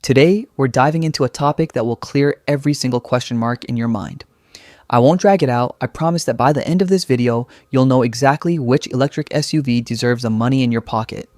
Today, we're diving into a topic that will clear every single question mark in your mind. I won't drag it out. I promise that by the end of this video, you'll know exactly which electric SUV deserves the money in your pocket.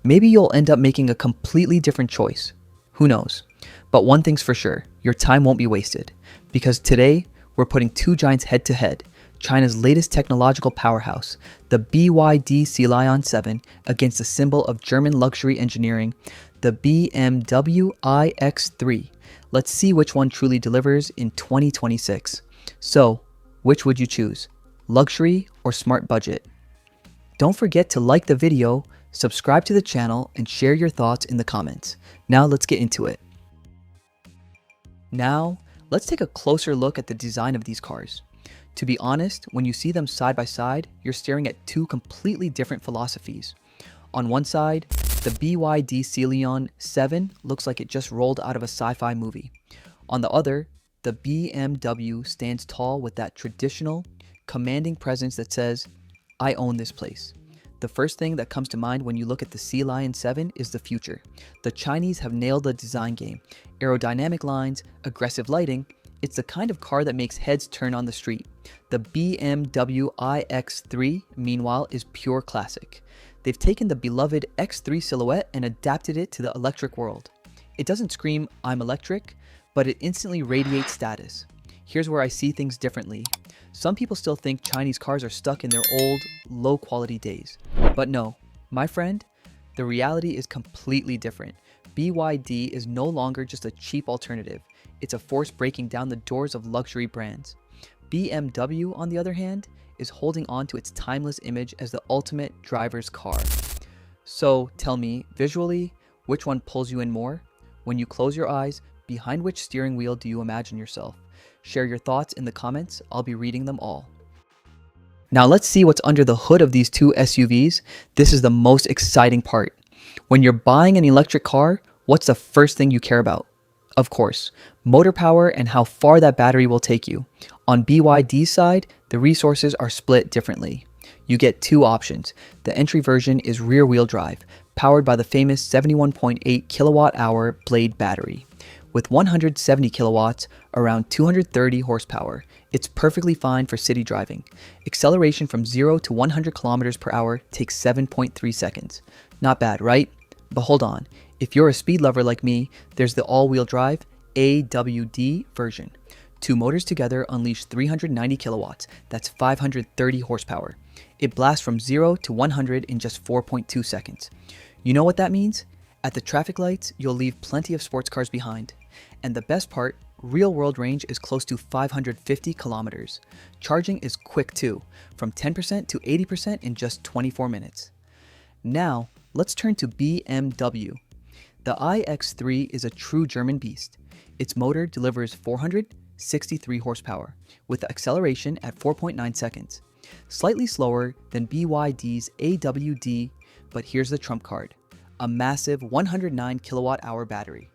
Maybe you'll end up making a completely different choice. Who knows? But one thing's for sure, your time won't be wasted. Because today, we're putting two giants head to head, China's latest technological powerhouse, the BYD Sealion 7, against the symbol of German luxury engineering, the BMW iX3. Let's see which one truly delivers in 2026. So, which would you choose? Luxury or smart budget? Don't forget to like the video, subscribe to the channel, and share your thoughts in the comments. Now let's get into it. Now, let's take a closer look at the design of these cars. To be honest, when you see them side by side, you're staring at two completely different philosophies. On one side, the BYD Sealion 7 looks like it just rolled out of a sci-fi movie. On the other, the BMW stands tall with that traditional, commanding presence that says, "I own this place." The first thing that comes to mind when you look at the Sealion 7 is the future. The Chinese have nailed the design game. Aerodynamic lines, aggressive lighting. It's the kind of car that makes heads turn on the street. The BMW iX3, meanwhile, is pure classic. They've taken the beloved X3 silhouette and adapted it to the electric world. It doesn't scream, "I'm electric," but it instantly radiates status. Here's where I see things differently. Some people still think Chinese cars are stuck in their old, low-quality days. But no, my friend, the reality is completely different. BYD is no longer just a cheap alternative. It's a force breaking down the doors of luxury brands. BMW, on the other hand, is holding on to its timeless image as the ultimate driver's car. So tell me, visually, which one pulls you in more? When you close your eyes, behind which steering wheel do you imagine yourself? Share your thoughts in the comments. I'll be reading them all. Now let's see what's under the hood of these two SUVs. This is the most exciting part. When you're buying an electric car, what's the first thing you care about? Of course, motor power and how far that battery will take you. On BYD's side, the resources are split differently. You get two options. The entry version is rear-wheel drive, powered by the famous 71.8 kilowatt-hour Blade battery. With 170 kilowatts, around 230 horsepower, it's perfectly fine for city driving. Acceleration from 0 to 100 kilometers per hour takes 7.3 seconds. Not bad, right? But hold on. If you're a speed lover like me, there's the all-wheel drive AWD version. Two motors together unleash 390 kilowatts. That's 530 horsepower. It blasts from 0 to 100 in just 4.2 seconds. You know what that means? At the traffic lights, you'll leave plenty of sports cars behind. And the best part, real-world range is close to 550 kilometers. Charging is quick too, from 10% to 80% in just 24 minutes. Now, let's turn to BMW. The iX3 is a true German beast. Its motor delivers 463 horsepower, with acceleration at 4.9 seconds. Slightly slower than BYD's AWD, but here's the trump card. A massive 109 kilowatt-hour battery.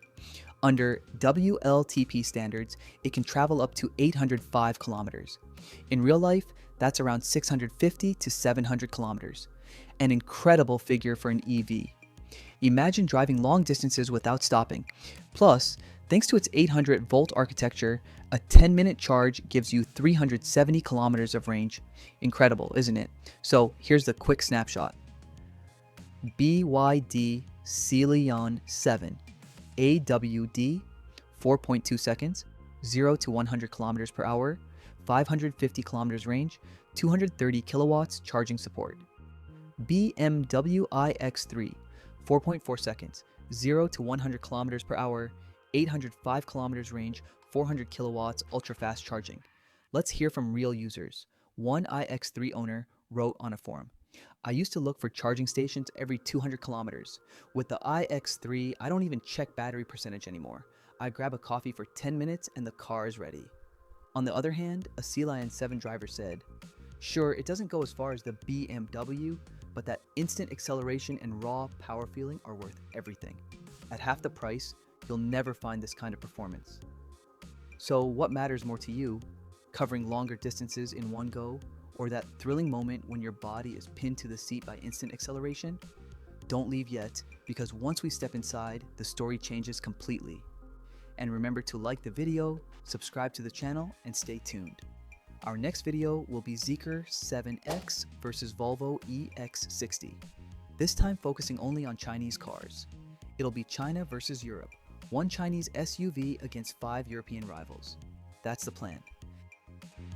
Under WLTP standards, it can travel up to 805 kilometers. In real life, that's around 650 to 700 kilometers. An incredible figure for an EV. Imagine driving long distances without stopping. Plus, thanks to its 800-volt architecture, a 10-minute charge gives you 370 kilometers of range. Incredible, isn't it? So here's the quick snapshot. BYD Sealion 7, AWD, 4.2 seconds, 0 to 100 kilometers per hour, 550 kilometers range, 230 kilowatts charging support. BMW iX3, 4.4 seconds, 0 to 100 kilometers per hour, 805 kilometers range, 400 kilowatts ultra-fast charging. Let's hear from real users. One iX3 owner wrote on a forum, "I used to look for charging stations every 200 kilometers. With the iX3, I don't even check battery percentage anymore. I grab a coffee for 10 minutes and the car is ready." On the other hand, a Sealion 7 driver said, "Sure, it doesn't go as far as the BMW, but that instant acceleration and raw power feeling are worth everything. At half the price, you'll never find this kind of performance." So what matters more to you? Covering longer distances in one go, or that thrilling moment when your body is pinned to the seat by instant acceleration? don't leave yet, because once we step inside, the story changes completely. And remember to like the video, subscribe to the channel, and stay tuned. Our next video will be Zeekr 7X versus Volvo EX60. This time focusing only on Chinese cars. It'll be China versus Europe, one Chinese SUV against 5 European rivals. That's the plan.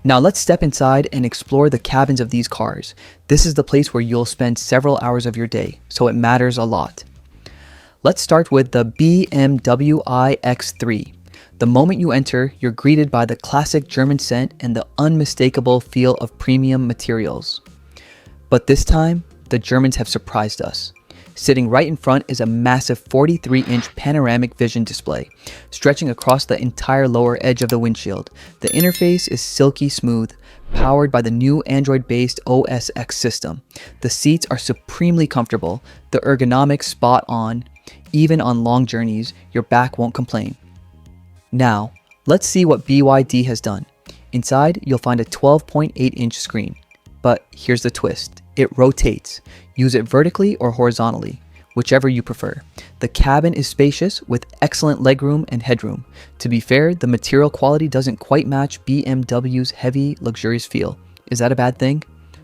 Now let's step inside and explore the cabins of these cars. This is the place where you'll spend several hours of your day, so it matters a lot. Let's start with the BMW iX3. The moment you enter, you're greeted by the classic German scent and the unmistakable feel of premium materials. But this time, the Germans have surprised us. Sitting right in front is a massive 43-inch panoramic vision display, stretching across the entire lower edge of the windshield. The interface is silky smooth, powered by the new Android-based OS X system. The seats are supremely comfortable, the ergonomics spot on. Even on long journeys, your back won't complain. Now, let's see what BYD has done. Inside, you'll find a 12.8-inch screen. But here's the twist. It rotates. Use it vertically or horizontally, whichever you prefer. The cabin is spacious with excellent legroom and headroom. To be fair, the material quality doesn't quite match BMW's heavy, luxurious feel. Is that a bad thing?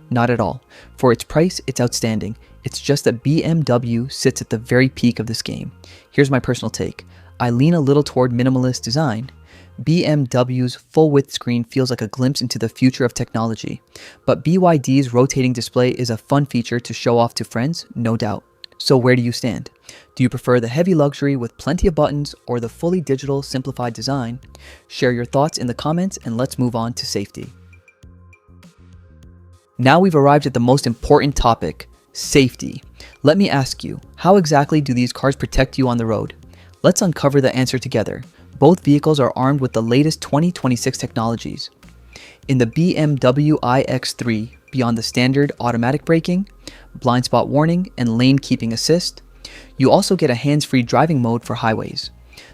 Not at all. For its price, it's outstanding. It's just that BMW sits at the very peak of this game. Here's my personal take. I lean a little toward minimalist design. BMW's full-width screen feels like a glimpse into the future of technology, but BYD's rotating display is a fun feature to show off to friends, no doubt. So where do you stand? Do you prefer the heavy luxury with plenty of buttons or the fully digital simplified design? Share your thoughts in the comments and let's move on to safety. Now we've arrived at the most important topic, safety. Let me ask you, how exactly do these cars protect you on the road? Let's uncover the answer together. Both vehicles are armed with the latest 2026 technologies. In the BMW iX3, beyond the standard automatic braking, blind spot warning, and lane keeping assist, you also get a hands-free driving mode for highways.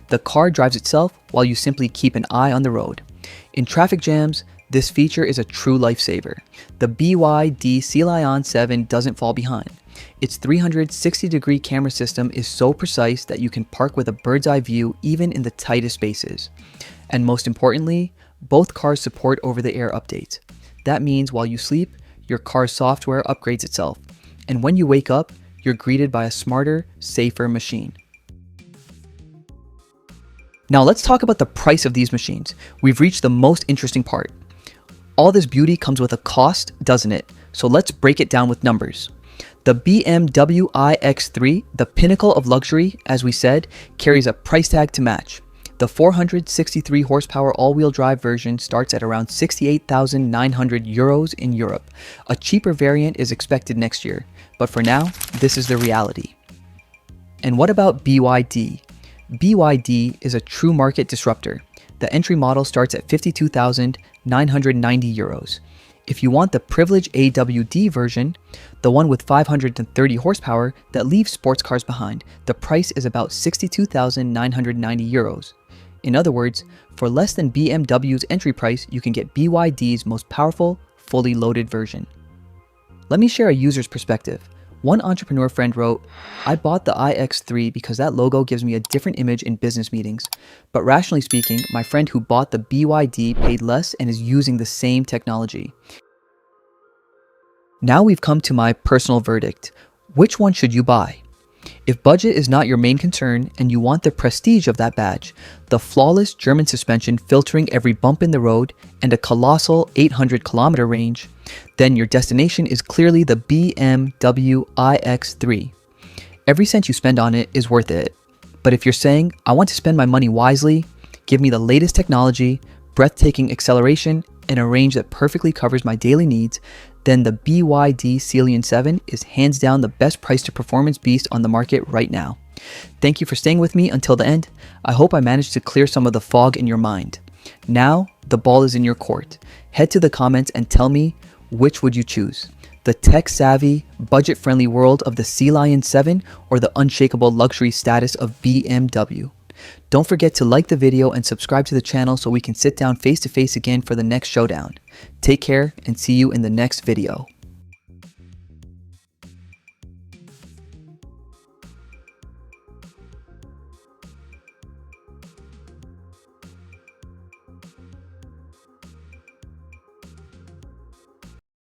The car drives itself while you simply keep an eye on the road. In traffic jams, this feature is a true lifesaver. The BYD Sealion 7 doesn't fall behind. Its 360-degree camera system is so precise that you can park with a bird's-eye view even in the tightest spaces. And most importantly, both cars support over-the-air updates. That means while you sleep, your car's software upgrades itself. And when you wake up, you're greeted by a smarter, safer machine. Now let's talk about the price of these machines. We've reached the most interesting part. All this beauty comes with a cost, doesn't it? So let's break it down with numbers. The BMW iX3, the pinnacle of luxury, as we said, carries a price tag to match. The 463 horsepower all-wheel drive version starts at around 68,900 euros in Europe. A cheaper variant is expected next year, but for now, this is the reality. And what about BYD? BYD is a true market disruptor. The entry model starts at 52,990 euros. If you want the privileged AWD version, the one with 530 horsepower that leaves sports cars behind, the price is about 62,990 euros. In other words, for less than BMW's entry price, you can get BYD's most powerful, fully loaded version. Let me share a user's perspective. One entrepreneur friend wrote, "I bought the iX3 because that logo gives me a different image in business meetings. But rationally speaking, my friend who bought the BYD paid less and is using the same technology." Now we've come to my personal verdict. Which one should you buy? If budget is not your main concern and you want the prestige of that badge, the flawless German suspension filtering every bump in the road, and a colossal 800-kilometer range, then your destination is clearly the BMW iX3. Every cent you spend on it is worth it. But if you're saying, I want to spend my money wisely, give me the latest technology, breathtaking acceleration, and a range that perfectly covers my daily needs, then the BYD Sealion 7 is hands down the best price to performance beast on the market right now. Thank you for staying with me until the end. I hope I managed to clear some of the fog in your mind. Now, the ball is in your court. Head to the comments and tell me, which would you choose? The tech-savvy, budget-friendly world of the Sealion 7 or the unshakable luxury status of BMW? Don't forget to like the video and subscribe to the channel so we can sit down face to face again for the next showdown. Take care and see you in the next video.